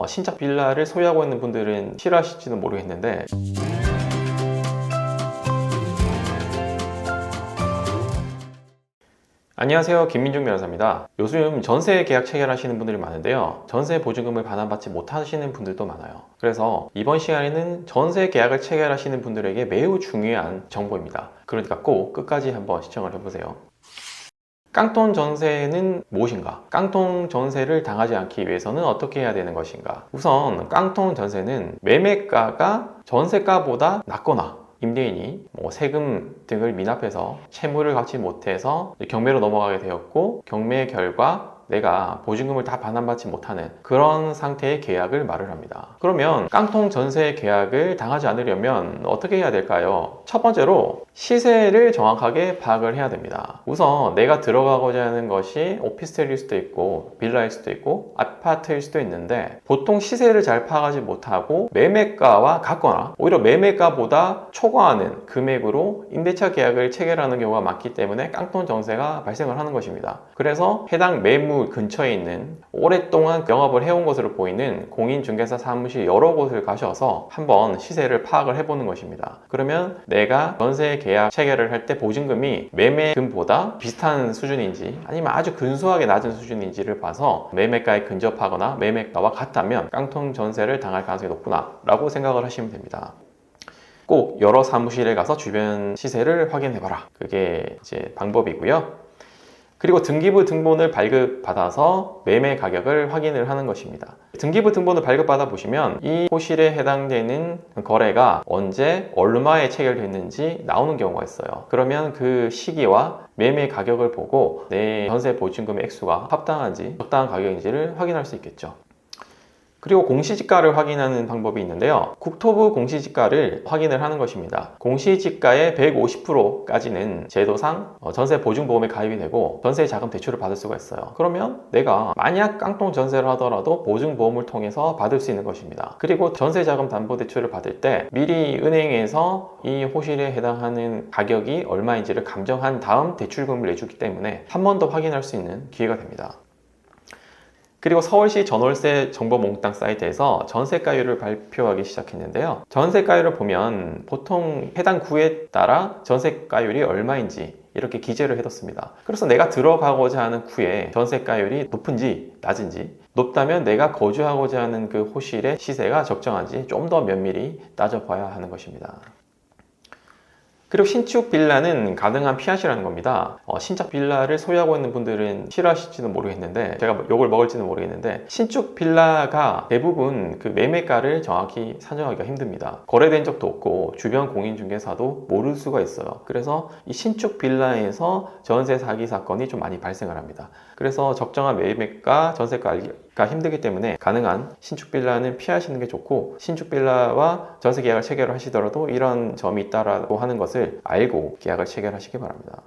신작 빌라를 소유하고 있는 분들은 싫어하실지는 모르겠는데, 안녕하세요, 김민중 변호사입니다. 요즘 전세 계약 체결하시는 분들이 많은데요, 전세 보증금을 반환받지 못하시는 분들도 많아요. 그래서 이번 시간에는 전세 계약을 체결하시는 분들에게 매우 중요한 정보입니다. 그러니까 꼭 끝까지 한번 시청을 해보세요. 깡통 전세는 무엇인가? 깡통 전세를 당하지 않기 위해서는 어떻게 해야 되는 것인가? 우선 깡통 전세는 매매가가 전세가보다 낮거나 임대인이 세금 등을 미납해서 채무를 갚지 못해서 경매로 넘어가게 되었고, 경매 결과 내가 보증금을 다 반환받지 못하는 그런 상태의 계약을 말을 합니다. 그러면 깡통 전세 계약을 당하지 않으려면 어떻게 해야 될까요? 첫 번째로 시세를 정확하게 파악을 해야 됩니다. 우선 내가 들어가고자 하는 것이 오피스텔일 수도 있고 빌라일 수도 있고 아파트일 수도 있는데, 보통 시세를 잘 파악하지 못하고 매매가와 같거나 오히려 매매가보다 초과하는 금액으로 임대차 계약을 체결하는 경우가 많기 때문에 깡통 전세가 발생을 하는 것입니다. 그래서 해당 매물 근처에 있는 오랫동안 영업을 해온 것으로 보이는 공인중개사 사무실 여러 곳을 가셔서 한번 시세를 파악을 해보는 것입니다. 그러면 내가 전세 계약 체결을 할 때 보증금이 매매금보다 비슷한 수준인지 아니면 아주 근소하게 낮은 수준인지를 봐서 매매가에 근접하거나 매매가와 같다면 깡통 전세를 당할 가능성이 높구나 라고 생각을 하시면 됩니다. 꼭 여러 사무실에 가서 주변 시세를 확인해봐라. 그게 이제 방법이고요. 그리고 등기부 등본을 발급받아서 매매 가격을 확인을 하는 것입니다. 등기부 등본을 발급받아 보시면 이 호실에 해당되는 거래가 언제 얼마에 체결됐는지 나오는 경우가 있어요. 그러면 그 시기와 매매 가격을 보고 내 전세 보증금의 액수가 합당한지 적당한 가격인지를 확인할 수 있겠죠. 그리고 공시지가를 확인하는 방법이 있는데요, 국토부 공시지가를 확인을 하는 것입니다. 공시지가의 150%까지는 제도상 전세 보증보험에 가입이 되고 전세 자금 대출을 받을 수가 있어요. 그러면 내가 만약 깡통 전세를 하더라도 보증보험을 통해서 받을 수 있는 것입니다. 그리고 전세 자금 담보 대출을 받을 때 미리 은행에서 이 호실에 해당하는 가격이 얼마인지를 감정한 다음 대출금을 내주기 때문에 한 번 더 확인할 수 있는 기회가 됩니다. 그리고 서울시 전월세 정보 몽땅 사이트에서 전세가율을 발표하기 시작했는데요, 전세가율을 보면 보통 해당 구에 따라 전세가율이 얼마인지 이렇게 기재를 해뒀습니다. 그래서 내가 들어가고자 하는 구의 전세가율이 높은지 낮은지, 높다면 내가 거주하고자 하는 그 호실의 시세가 적정한지 좀 더 면밀히 따져봐야 하는 것입니다. 그리고 신축 빌라는 가능한 피하시라는 겁니다. 신작 빌라를 소유하고 있는 분들은 싫어하실지는 모르겠는데, 제가 욕을 먹을지는 모르겠는데, 신축 빌라가 대부분 그 매매가를 정확히 산정하기가 힘듭니다. 거래된 적도 없고 주변 공인중개사도 모를 수가 있어요. 그래서 이 신축 빌라에서 전세 사기 사건이 좀 많이 발생을 합니다. 그래서 적정한 매매가, 전세가 알기가 힘들기 때문에 가능한 신축 빌라는 피하시는 게 좋고, 신축 빌라와 전세 계약을 체결을 하시더라도 이런 점이 있다라고 하는 것을 알고 계약을 체결하시기 바랍니다.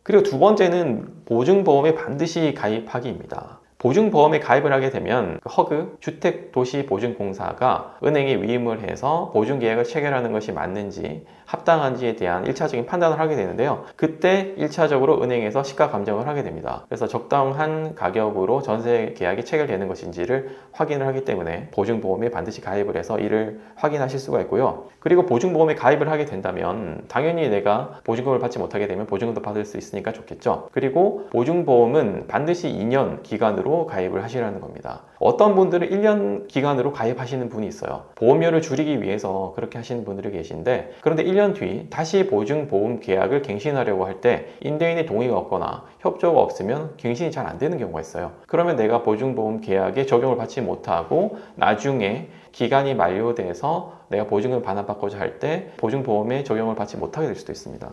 그리고 두 번째는 보증보험에 반드시 가입하기입니다. 보증보험에 가입을 하게 되면 허그 주택도시보증공사가 은행에 위임을 해서 보증계약을 체결하는 것이 맞는지 합당한지에 대한 1차적인 판단을 하게 되는데요, 그때 1차적으로 은행에서 시가 감정을 하게 됩니다. 그래서 적당한 가격으로 전세 계약이 체결되는 것인지를 확인을 하기 때문에 보증보험에 반드시 가입을 해서 이를 확인하실 수가 있고요. 그리고 보증보험에 가입을 하게 된다면 당연히 내가 보증금을 받지 못하게 되면 보증금도 받을 수 있으니까 좋겠죠. 그리고 보증보험은 반드시 2년 기간으로 가입을 하시라는 겁니다. 어떤 분들은 1년 기간으로 가입하시는 분이 있어요. 보험료를 줄이기 위해서 그렇게 하시는 분들이 계신데, 그런데 1년 뒤 다시 보증보험 계약을 갱신하려고 할 때 임대인의 동의가 없거나 협조가 없으면 갱신이 잘 안 되는 경우가 있어요. 그러면 내가 보증보험 계약에 적용을 받지 못하고 나중에 기간이 만료돼서 내가 보증금을 반환받고자 할 때 보증보험에 적용을 받지 못하게 될 수도 있습니다.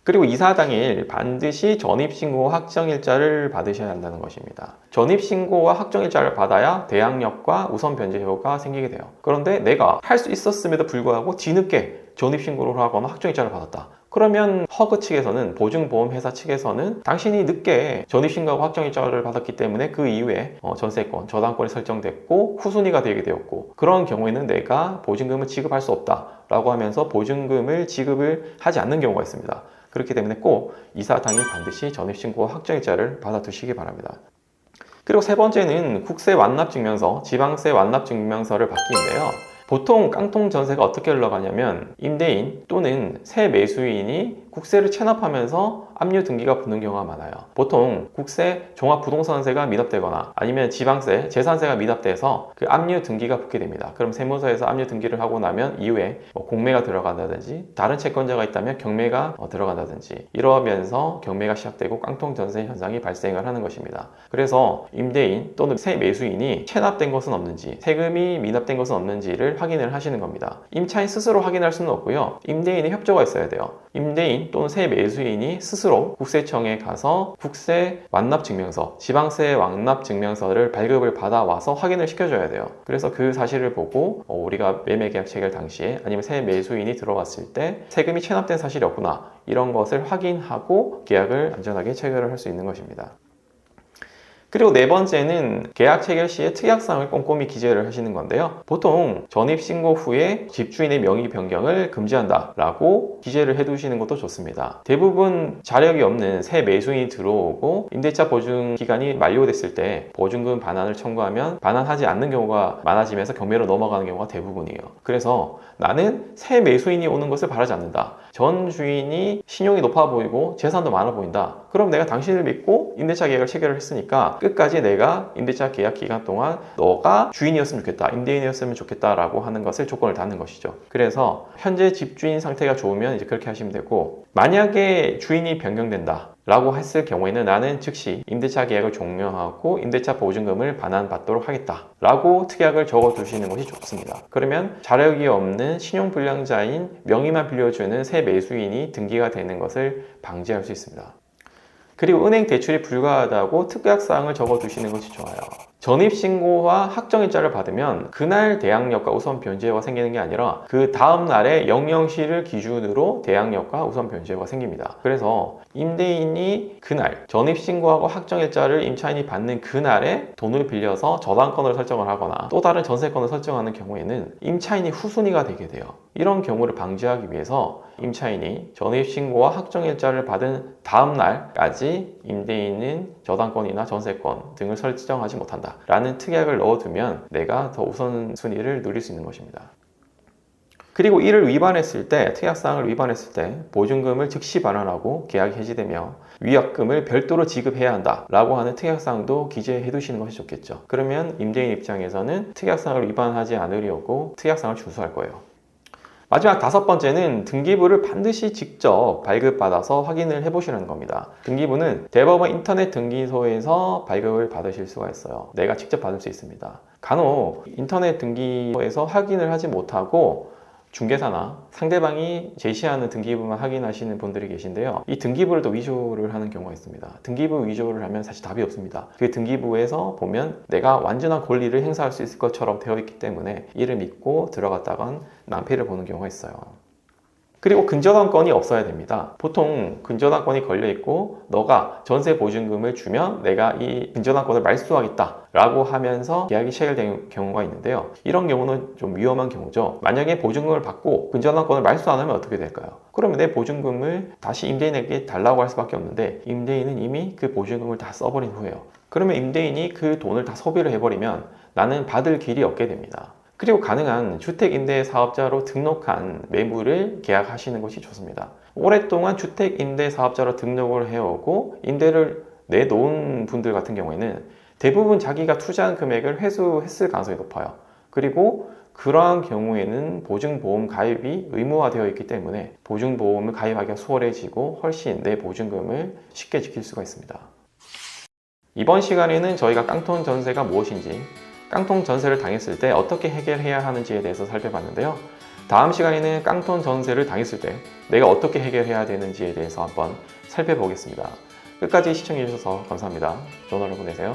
그리고 이사 당일 반드시 전입신고 확정일자를 받으셔야 한다는 것입니다. 전입신고와 확정일자를 받아야 대항력과 우선 변제 효과가 생기게 돼요. 그런데 내가 할 수 있었음에도 불구하고 뒤늦게 전입신고를 하거나 확정일자를 받았다. 그러면 허그 측에서는, 보증보험 회사 측에서는 당신이 늦게 전입신고하고 확정일자를 받았기 때문에 그 이후에 전세권, 저당권이 설정됐고 후순위가 되게 되었고, 그런 경우에는 내가 보증금을 지급할 수 없다라고 하면서 보증금을 지급을 하지 않는 경우가 있습니다. 그렇기 때문에 꼭 이사 당일 반드시 전입신고와 확정일자를 받아두시기 바랍니다. 그리고 세 번째는 국세 완납증명서, 지방세 완납증명서를 받기인데요. 보통 깡통 전세가 어떻게 흘러가냐면 임대인 또는 새 매수인이 국세를 체납하면서 압류 등기가 붙는 경우가 많아요. 보통 국세 종합부동산세가 미납되거나 아니면 지방세, 재산세가 미납돼서 그 압류 등기가 붙게 됩니다. 그럼 세무서에서 압류 등기를 하고 나면 이후에 공매가 들어간다든지 다른 채권자가 있다면 경매가 들어간다든지 이러면서 경매가 시작되고 깡통 전세 현상이 발생을 하는 것입니다. 그래서 임대인 또는 새 매수인이 체납된 것은 없는지 세금이 미납된 것은 없는지를 확인을 하시는 겁니다. 임차인 스스로 확인할 수는 없고요. 임대인의 협조가 있어야 돼요. 임대인 또는 새 매수인이 스스로 국세청에 가서 국세 완납증명서, 지방세 완납증명서를 발급을 받아와서 확인을 시켜줘야 돼요. 그래서 그 사실을 보고 우리가 매매계약 체결 당시에 아니면 새 매수인이 들어왔을 때 세금이 체납된 사실이 없구나 이런 것을 확인하고 계약을 안전하게 체결을 할 수 있는 것입니다. 그리고 네 번째는 계약 체결 시에 특약사항을 꼼꼼히 기재를 하시는 건데요. 보통 전입신고 후에 집주인의 명의 변경을 금지한다 라고 기재를 해두시는 것도 좋습니다. 대부분 자력이 없는 새 매수인이 들어오고 임대차 보증 기간이 만료됐을 때 보증금 반환을 청구하면 반환하지 않는 경우가 많아지면서 경매로 넘어가는 경우가 대부분이에요. 그래서 나는 새 매수인이 오는 것을 바라지 않는다. 전 주인이 신용이 높아 보이고 재산도 많아 보인다. 그럼 내가 당신을 믿고 임대차 계약을 체결을 했으니까 끝까지 내가 임대차 계약 기간 동안 너가 주인이었으면 좋겠다, 임대인이었으면 좋겠다라고 하는 것을 조건을 다는 것이죠. 그래서 현재 집주인 상태가 좋으면 이제 그렇게 하시면 되고, 만약에 주인이 변경된다 라고 했을 경우에는 나는 즉시 임대차 계약을 종료하고 임대차 보증금을 반환받도록 하겠다 라고 특약을 적어두시는 것이 좋습니다. 그러면 자력이 없는 신용불량자인 명의만 빌려주는 새 매수인이 등기가 되는 것을 방지할 수 있습니다. 그리고 은행 대출이 불가하다고 특약사항을 적어두시는 것이 좋아요. 전입신고와 확정일자를 받으면 그날 대항력과 우선 변제가 생기는 게 아니라 그 다음 날에 영영시를 기준으로 대항력과 우선 변제가 생깁니다. 그래서 임대인이 그날 전입신고하고 확정일자를 임차인이 받는 그날에 돈을 빌려서 저당권을 설정을 하거나 또 다른 전세권을 설정하는 경우에는 임차인이 후순위가 되게 돼요. 이런 경우를 방지하기 위해서 임차인이 전입신고와 확정일자를 받은 다음 날까지 임대인은 저당권이나 전세권 등을 설정하지 못한다 라는 특약을 넣어두면 내가 더 우선순위를 누릴 수 있는 것입니다. 그리고 이를 위반했을 때, 특약사항을 위반했을 때 보증금을 즉시 반환하고 계약이 해지되며 위약금을 별도로 지급해야 한다 라고 하는 특약사항도 기재해 두시는 것이 좋겠죠. 그러면 임대인 입장에서는 특약사항을 위반하지 않으려고 특약사항을 준수할 거예요. 마지막 다섯 번째는 등기부를 반드시 직접 발급받아서 확인을 해보시는 겁니다. 등기부는 대법원 인터넷 등기소에서 발급을 받으실 수가 있어요. 내가 직접 받을 수 있습니다. 간혹 인터넷 등기소에서 확인을 하지 못하고 중개사나 상대방이 제시하는 등기부만 확인하시는 분들이 계신데요. 이 등기부를 또 위조를 하는 경우가 있습니다. 등기부 위조를 하면 사실 답이 없습니다. 그 등기부에서 보면 내가 완전한 권리를 행사할 수 있을 것처럼 되어 있기 때문에 이를 믿고 들어갔다간 낭패를 보는 경우가 있어요. 그리고 근저당권이 없어야 됩니다. 보통 근저당권이 걸려있고 너가 전세 보증금을 주면 내가 이 근저당권을 말소하겠다 라고 하면서 계약이 체결된 경우가 있는데요. 이런 경우는 좀 위험한 경우죠. 만약에 보증금을 받고 근저당권을 말소 안 하면 어떻게 될까요? 그러면 내 보증금을 다시 임대인에게 달라고 할 수밖에 없는데 임대인은 이미 그 보증금을 다 써버린 후에요. 그러면 임대인이 그 돈을 다 소비를 해버리면 나는 받을 길이 없게 됩니다. 그리고 가능한 주택임대사업자로 등록한 매물을 계약하시는 것이 좋습니다. 오랫동안 주택임대사업자로 등록을 해오고 임대를 내놓은 분들 같은 경우에는 대부분 자기가 투자한 금액을 회수했을 가능성이 높아요. 그리고 그러한 경우에는 보증보험 가입이 의무화되어 있기 때문에 보증보험을 가입하기가 수월해지고 훨씬 내 보증금을 쉽게 지킬 수가 있습니다. 이번 시간에는 저희가 깡통 전세가 무엇인지, 깡통 전세를 당했을 때 어떻게 해결해야 하는지에 대해서 살펴봤는데요. 다음 시간에는 깡통 전세를 당했을 때 내가 어떻게 해결해야 되는지에 대해서 한번 살펴보겠습니다. 끝까지 시청해 주셔서 감사합니다. 좋은 하루 보내세요.